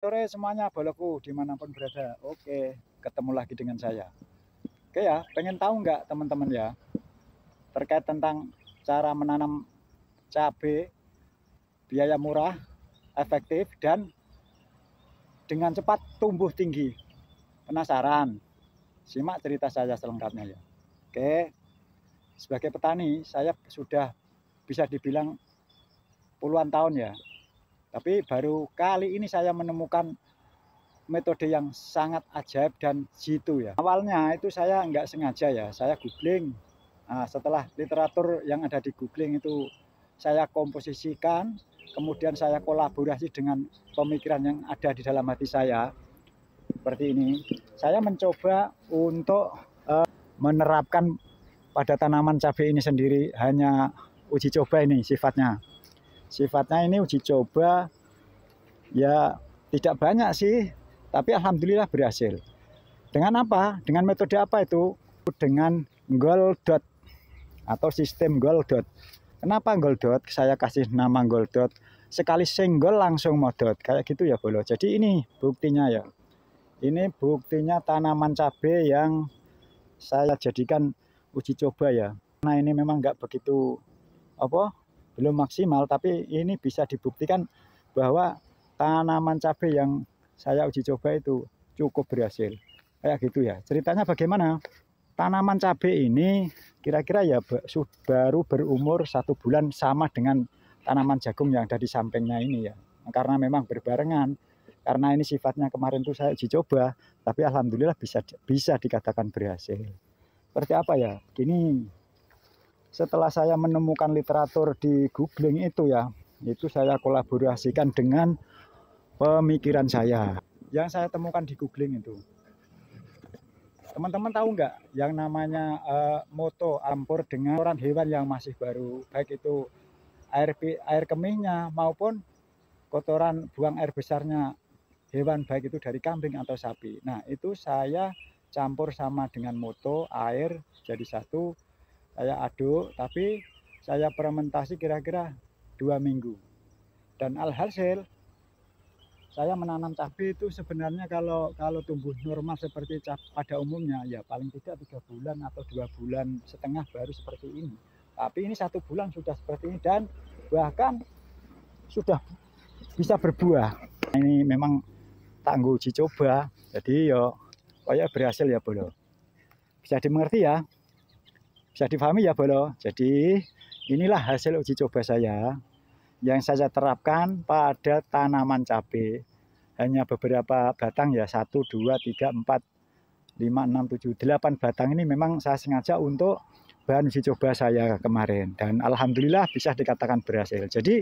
Sore semuanya boloku dimanapun berada. Oke, ketemu lagi dengan saya. Oke ya, pengen tahu nggak teman-teman ya terkait tentang cara menanam cabai biaya murah, efektif dan dengan cepat tumbuh tinggi. Penasaran? Simak cerita saya selengkapnya ya. Oke, sebagai petani saya sudah bisa dibilang puluhan tahun ya. Tapi baru kali ini saya menemukan metode yang sangat ajaib dan jitu ya. Awalnya itu saya nggak sengaja ya, saya googling. Nah, setelah literatur yang ada di googling itu saya komposisikan, kemudian saya kolaborasi dengan pemikiran yang ada di dalam hati saya. Seperti ini, saya mencoba untuk menerapkan pada tanaman cabai ini sendiri, hanya uji coba ini sifatnya. Sifatnya ini uji coba ya, tidak banyak sih, tapi alhamdulillah berhasil. Dengan apa? Dengan metode apa itu? Dengan goldot atau sistem goldot. Kenapa goldot? Saya kasih nama goldot. Sekali senggol langsung modot. Kayak gitu ya bolo. Jadi ini buktinya ya. Ini buktinya tanaman cabai yang saya jadikan uji coba ya. Nah ini memang nggak begitu belum maksimal, tapi ini bisa dibuktikan bahwa tanaman cabai yang saya uji coba itu cukup berhasil. Kayak gitu ya. Ceritanya bagaimana? Tanaman cabai ini kira-kira ya baru berumur 1 bulan, sama dengan tanaman jagung yang ada di sampingnya ini ya. Karena memang berbarengan. Karena ini sifatnya kemarin tuh saya uji coba, tapi alhamdulillah bisa dikatakan berhasil. Seperti apa ya? Gini, setelah saya menemukan literatur di googling itu ya, itu saya kolaborasikan dengan pemikiran saya yang saya temukan di googling itu. Teman-teman tahu nggak yang namanya moto campur dengan kotoran hewan yang masih baru, baik itu air kemihnya maupun kotoran buang air besarnya hewan, baik itu dari kambing atau sapi. Nah itu saya campur sama dengan moto air jadi satu, saya aduk, tapi saya fermentasi kira-kira 2 minggu. Dan alhasil saya menanam cabai itu sebenarnya kalau tumbuh normal seperti pada umumnya ya paling tidak 3 bulan atau 2 bulan setengah baru seperti ini. Tapi ini 1 bulan sudah seperti ini dan bahkan sudah bisa berbuah. Ini memang tangguh uji coba, jadi yo kayak berhasil ya bolo. Bisa dimengerti ya, bisa difahami ya bolo. Jadi inilah hasil uji coba saya yang saya terapkan pada tanaman cabai. Hanya beberapa batang ya, 1, 2, 3, 4, 5, 6, 7, 8 batang ini memang saya sengaja untuk bahan uji coba saya kemarin. Dan alhamdulillah bisa dikatakan berhasil. Jadi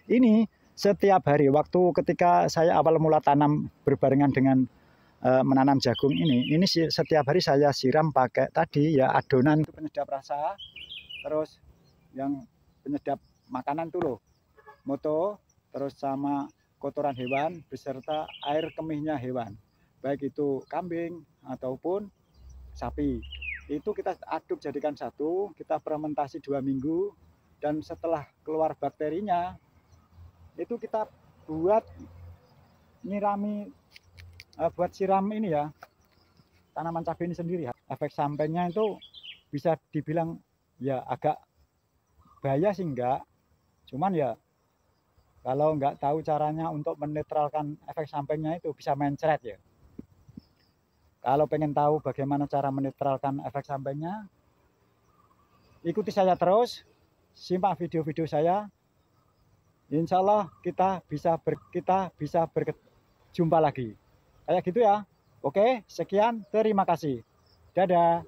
ini setiap hari waktu ketika saya awal mula tanam berbarengan dengan menanam jagung ini setiap hari saya siram pakai tadi ya adonan penyedap rasa, terus yang penyedap makanan tuh loh, moto, terus sama kotoran hewan beserta air kemihnya hewan, baik itu kambing ataupun sapi. Itu kita aduk jadikan satu, kita fermentasi 2 minggu, dan setelah keluar bakterinya itu kita buat nyirami, buat siram ini ya, tanaman cabai ini sendiri. Efek sampingnya itu bisa dibilang ya agak bahaya sih enggak, cuman ya kalau nggak tahu caranya untuk menetralkan efek sampingnya itu bisa mencret ya. Kalau pengen tahu bagaimana cara menetralkan efek sampingnya, ikuti saya terus, simak video-video saya. Insya Allah kita bisa berjumpa lagi. Kayak gitu ya. Oke, sekian, terima kasih. Dadah.